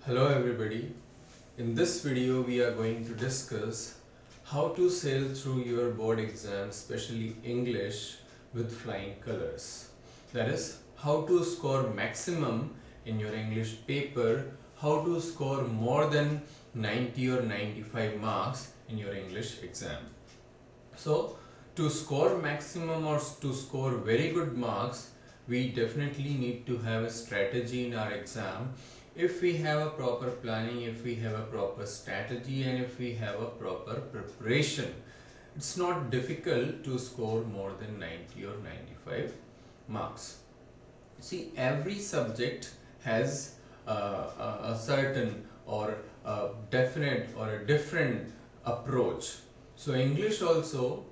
Hello everybody. In this video we are going to discuss how to sail through your board exam, especially English, with flying colors. That is, how to score maximum in your English paper, how to score more than 90 or 95 marks in your English exam. So, to score maximum or to score very good marks, we definitely need to have a strategy in our exam. If we have a proper planning, if we have a proper strategy, and if we have a proper preparation, it's not difficult to score more than 90 or 95 marks. See, every subject has a certain or a definite or a different approach. So English also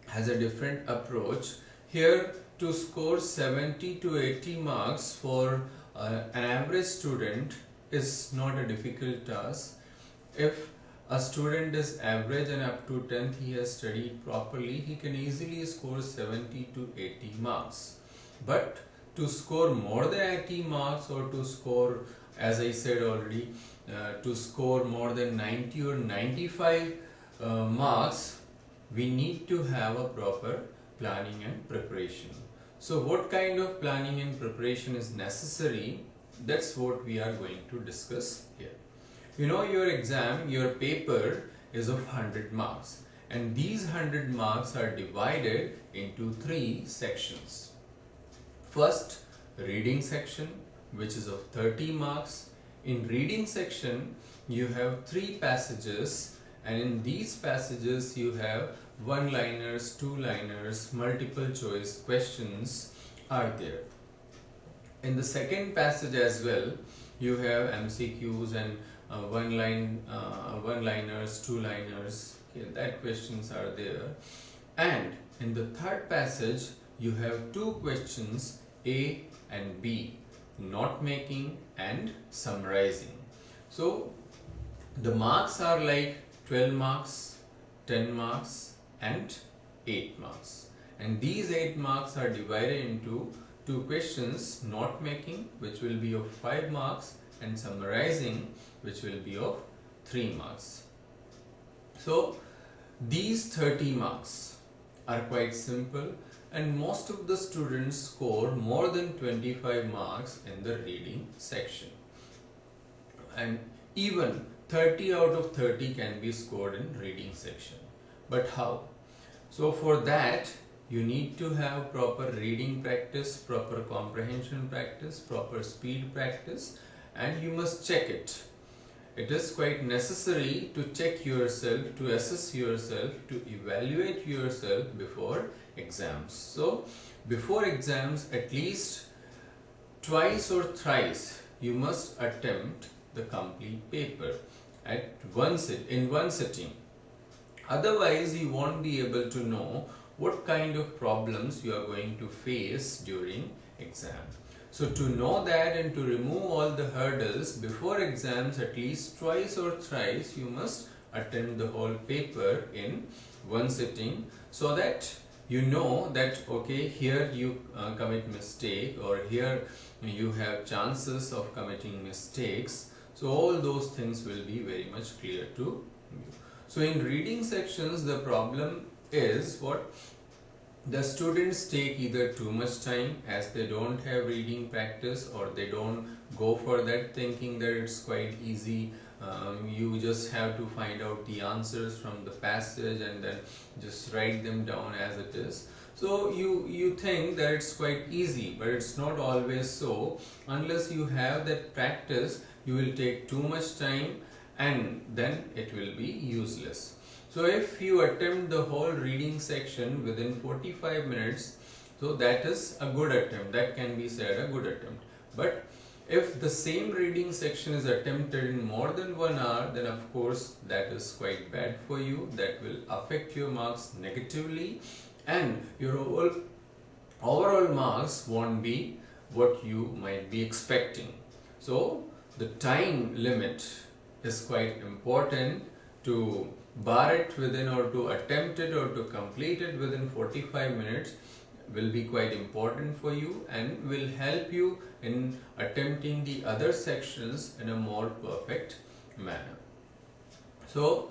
has a different approach. Here, to score 70 to 80 marks for an average student is not a difficult task. If a student is average and up to 10th he has studied properly, he can easily score 70 to 80 marks. But to score more than 80 marks, or to score, as I said already, to score more than 90 or 95 marks, we need to have a proper planning and preparation. So what kind of planning and preparation is necessary? That's what we are going to discuss here. You know, your exam, your paper is of 100 marks, and these 100 marks are divided into 3 sections. First, reading section, which is of 30 marks. In reading section, you have 3 passages, and in these passages you have one-liners, two-liners, multiple choice questions are there. In the second passage as well, you have MCQs and one-liners, two-liners, okay, that questions are there. And in the third passage, you have 2 questions, A and B, note making and summarizing. So the marks are like 12 marks, 10 marks and 8 marks, and these 8 marks are divided into 2 questions, note making, which will be of 5 marks, and summarizing, which will be of 3 marks. So these 30 marks are quite simple, and most of the students score more than 25 marks in the reading section, and even 30 out of 30 can be scored in reading section. But how? So for that, you need to have proper reading practice, proper comprehension practice, proper speed practice, and you must check it. It is quite necessary to check yourself, to assess yourself, to evaluate yourself before exams. So before exams, at least twice or thrice you must attempt the complete paper in one sitting. Otherwise, you won't be able to know what kind of problems you are going to face during exam. So to know that and to remove all the hurdles before exams, at least twice or thrice you must attempt the whole paper in one sitting, so that you know that okay, here you commit mistake, or here you have chances of committing mistakes. So all those things will be very much clear to you. So in reading sections, the problem is what? The students take either too much time, as they don't have reading practice, or they don't go for that thinking that it's quite easy. You just have to find out the answers from the passage and then just write them down as it is. So you think that it's quite easy, but it's not always so. Unless you have that practice, you will take too much time, and then it will be useless. So if you attempt the whole reading section within 45 minutes, so that is a good attempt. That can be said a good attempt. But if the same reading section is attempted in more than 1 hour, then of course that is quite bad for you. That will affect your marks negatively, and your overall marks won't be what you might be expecting. So the time limit is quite important. To bar it within, or to attempt it, or to complete it within 45 minutes, will be quite important for you and will help you in attempting the other sections in a more perfect manner. So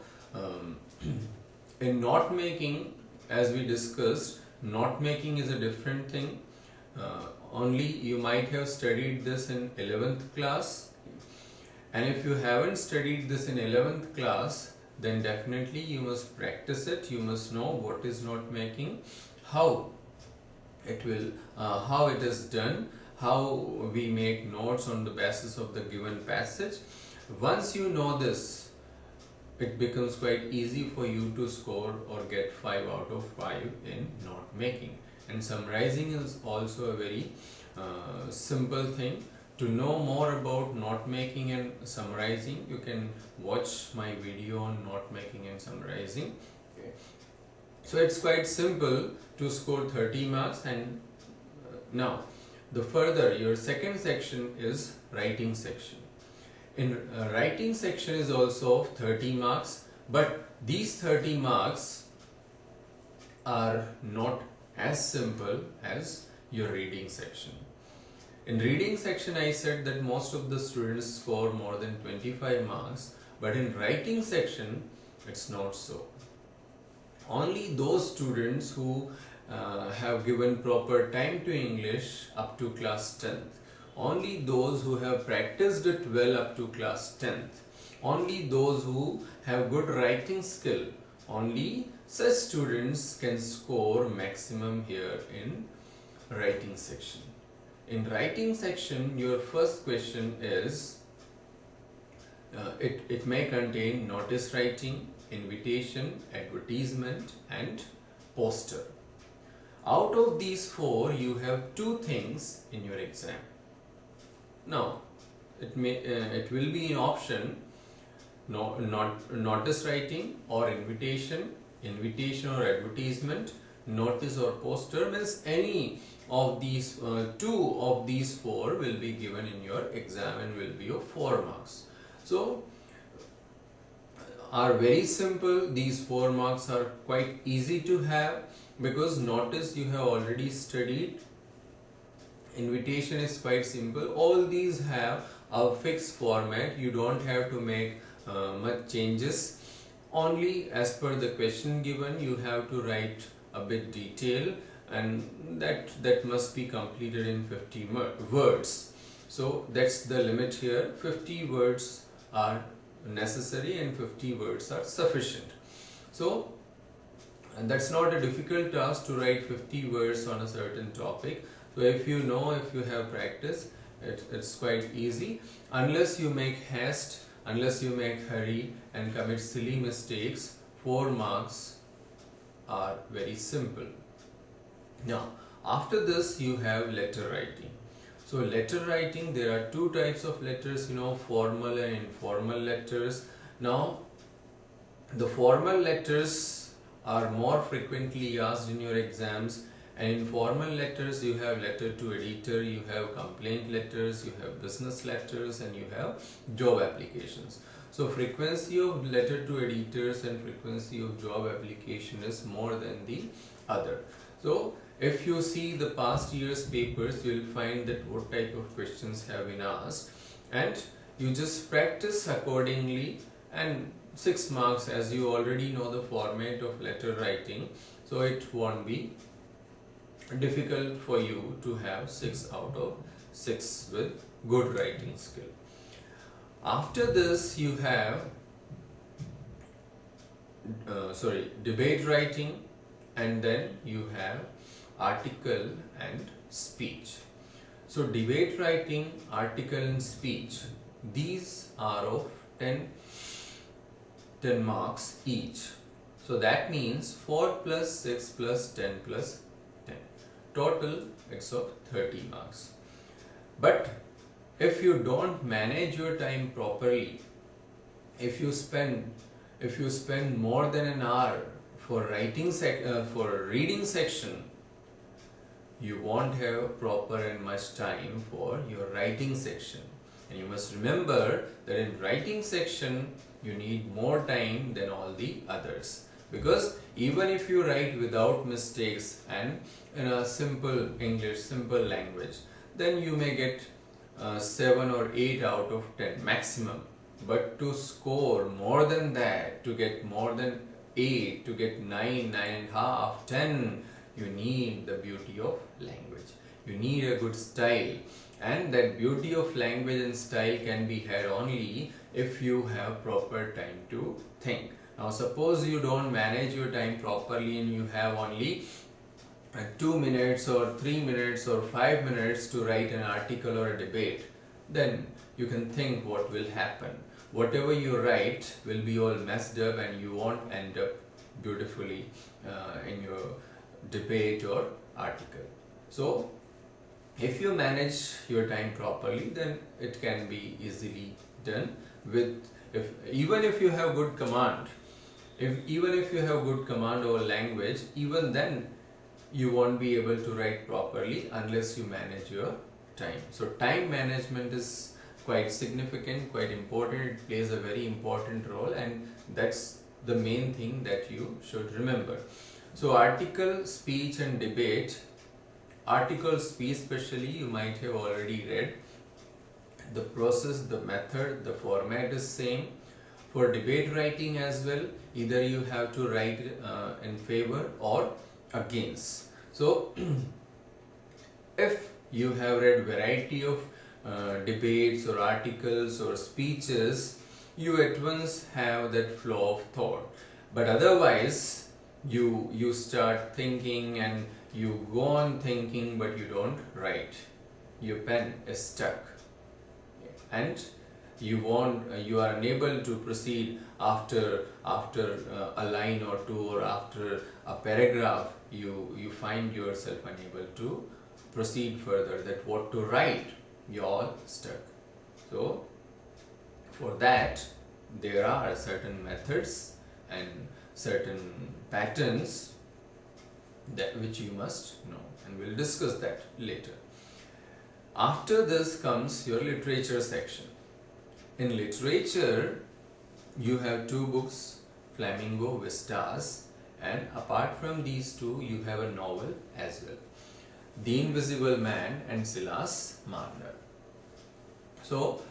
in note making, as we discussed, note making is a different thing. Only you might have studied this in 11th class, and if you haven't studied this in 11th class, then definitely you must practice it. You must know what is note making, how it is done, how we make notes on the basis of the given passage. Once you know this, it becomes quite easy for you to score or get 5 out of 5 in note making. And summarizing is also a very simple thing. To know more about note making and summarizing, you can watch my video on note making and summarizing. Okay. So it's quite simple to score 30 marks. And now the further, your second section is writing section. In writing section is also 30 marks, but these 30 marks are not as simple as your reading section. In reading section, I said that most of the students score more than 25 marks, but in writing section, it's not so. Only those students who have given proper time to English up to class 10th, only those who have practiced it well up to class 10th, only those who have good writing skill, only such students can score maximum here in writing section. In writing section, your first question is, it may contain notice writing, invitation, advertisement and poster. Out of these 4, you have 2 things in your exam. Now, it will be an option, notice writing or invitation or advertisement, notice or poster, means any of these 2 of these 4 will be given in your exam and will be of 4 marks. So are very simple. These 4 marks are quite easy to have because notice you have already studied. Invitation is quite simple. All these have a fixed format. You don't have to make much changes. Only as per the question given, you have to write a bit detail, and that must be completed in 50 words. So that's the limit here. 50 words are necessary and 50 words are sufficient. So and that's not a difficult task to write 50 words on a certain topic. So if you know, if you have practice, it's quite easy. Unless you make haste, unless you make hurry and commit silly mistakes, 4 marks are very simple. Now, after this you have letter writing. So letter writing, there are 2 types of letters, formal and informal letters. Now, the formal letters are more frequently asked in your exams, and in formal letters you have letter to editor, you have complaint letters, you have business letters, and you have job applications. So frequency of letter to editors and frequency of job application is more than the other. So if you see the past year's papers, you will find that what type of questions have been asked, and you just practice accordingly, and 6 marks, as you already know the format of letter writing, so it won't be difficult for you to have 6 out of 6 with good writing skill. After this you have debate writing, and then you have article and speech. So debate writing, article and speech, these are of 10 marks each. So that means 4 plus 6 plus 10 plus 10. Total it's of 30 marks. But if you don't manage your time properly, if you spend more than an hour for reading section, you won't have proper and much time for your writing section. And you must remember that in writing section you need more time than all the others, because even if you write without mistakes and in a simple English, simple language, then you may get 7 or 8 out of 10 maximum. But to score more than that, to get more than 8, to get 9, 9.5, 10, you need the beauty of language. You need a good style, and that beauty of language and style can be had only if you have proper time to think. Now suppose you don't manage your time properly and you have only 2 minutes or 3 minutes or 5 minutes to write an article or a debate, then you can think what will happen. Whatever you write will be all messed up and you won't end up beautifully in your debate or article. So if you manage your time properly, then it can be easily done. Even if you have good command, even if you have good command over language, even then you won't be able to write properly unless you manage your time. So time management is quite significant, quite important. It plays a very important role, and that's the main thing that you should remember. So article, speech and debate. Article, speech especially, you might have already read. The process, the method, the format is same. For debate writing as well, either you have to write in favor or against. So if you have read variety of debates or articles or speeches, you at once have that flow of thought. But otherwise you start thinking and you go on thinking, but you don't write. Your pen is stuck and you are unable to proceed after a line or two, or after a paragraph. You find yourself unable to proceed further, that what to write, you're all stuck. So for that there are certain methods and certain patterns that which you must know, and we'll discuss that later. After this comes your literature section. In literature you have two books, Flamingo, Vistas, and apart from these two you have a novel as well, The Invisible Man and Silas Marner. So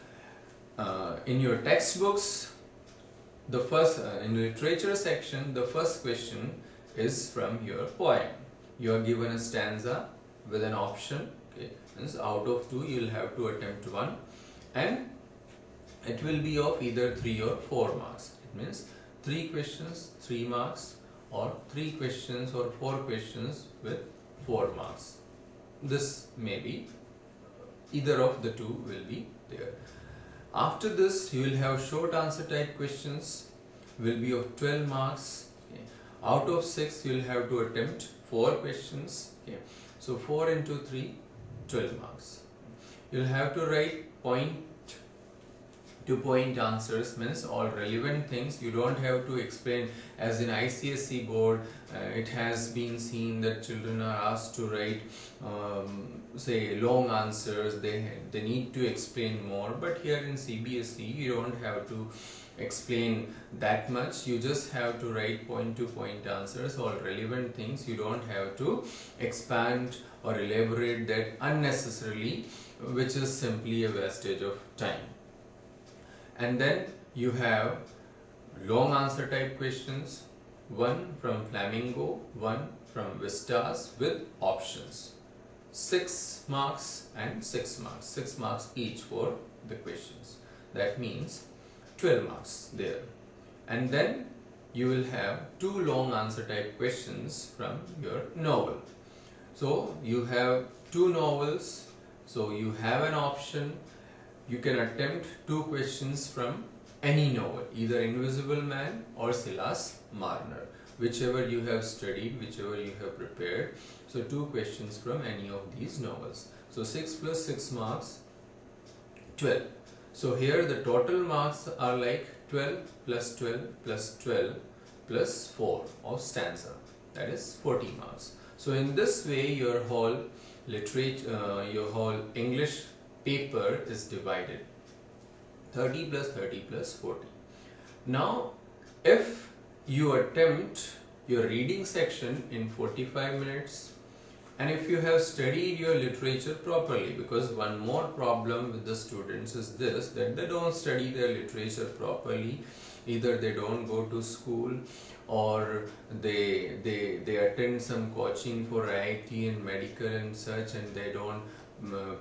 in your textbooks, the first in literature section, the first question is from your poem. You are given a stanza with an option. Okay, means out of 2 you will have to attempt 1, and it will be of either 3 or 4 marks. It means 3 questions, 3 marks, or 3 questions or 4 questions with 4 marks. This may be either of the 2 will be there. After this you will have short answer type questions, will be of 12 marks. Okay. Out of 6 you will have to attempt 4 questions. Okay. So 4 into 3, 12 marks. You will have to write point to point answers, means all relevant things. You don't have to explain, as in ICSE board it has been seen that children are asked to write say long answers, they need to explain more, but here in CBSE you don't have to explain that much. You just have to write point to point answers, all relevant things. You don't have to expand or elaborate that unnecessarily, which is simply a wastage of time. And then you have long answer type questions, 1 from Flamingo, 1 from Vistas with options. 6 marks and 6 marks. 6 marks each for the questions. That means 12 marks there. And then you will have 2 long answer type questions from your novel. So you have 2 novels, so you have an option. You can attempt 2 questions from any novel, either Invisible Man or Silas Marner, whichever you have studied, whichever you have prepared. So 2 questions from any of these novels. So 6 plus 6 marks, 12. So here the total marks are like 12 plus 12 plus 12 plus 4 of stanza, that is 40 marks. So in this way your whole literature, your whole English paper is divided, 30 plus 30 plus 40. Now if you attempt your reading section in 45 minutes. And if you have studied your literature properly, because one more problem with the students is this, that they don't study their literature properly. Either they don't go to school, or they attend some coaching for IT and medical and such, and they don't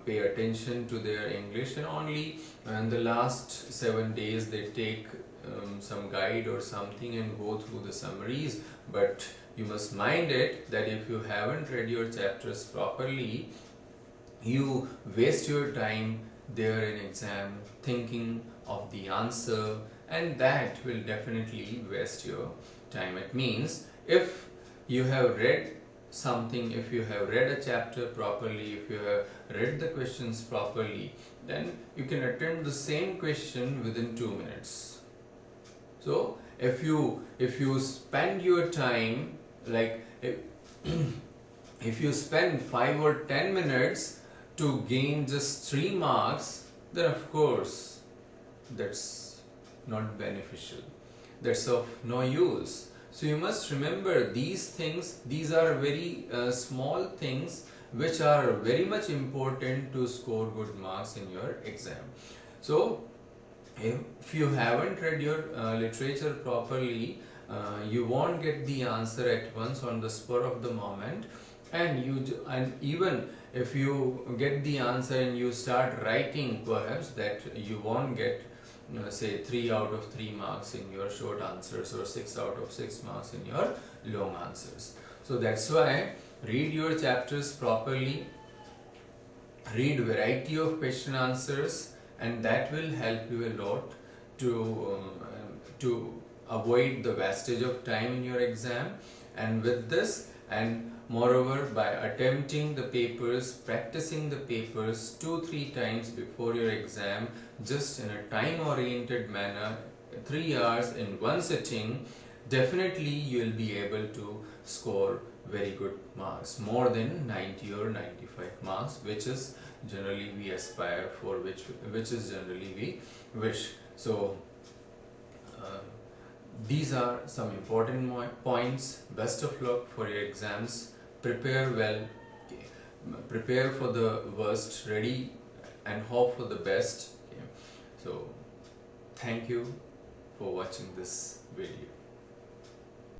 pay attention to their English, and only in the last 7 days they take some guide or something and go through the summaries. But you must mind it that if you haven't read your chapters properly, you waste your time there in exam thinking of the answer, and that will definitely waste your time. It means if you have read something, if you have read a chapter properly, if you have read the questions properly, then you can attempt the same question within 2 minutes. So if you spend your time, like if you spend 5 or 10 minutes to gain just 3 marks, then of course that's not beneficial, that's of no use. So you must remember these things. These are very small things which are very much important to score good marks in your exam. So if you haven't read your literature properly, you won't get the answer at once on the spur of the moment, and even if you get the answer and you start writing, perhaps that you won't get say 3 out of 3 marks in your short answers, or 6 out of 6 marks in your long answers. So that's why read your chapters properly, read variety of question answers, and that will help you a lot to avoid the wastage of time in your exam. And with this, and moreover, by attempting the papers, practicing the papers 2-3 times before your exam, just in a time oriented manner, 3 hours in one sitting, definitely you will be able to score very good marks, more than 90 or 95 marks, which is generally we aspire for, which is generally we wish. So these are some important points. Best of luck for your exams. Prepare well, prepare for the worst, ready and hope for the best. So thank you for watching this video.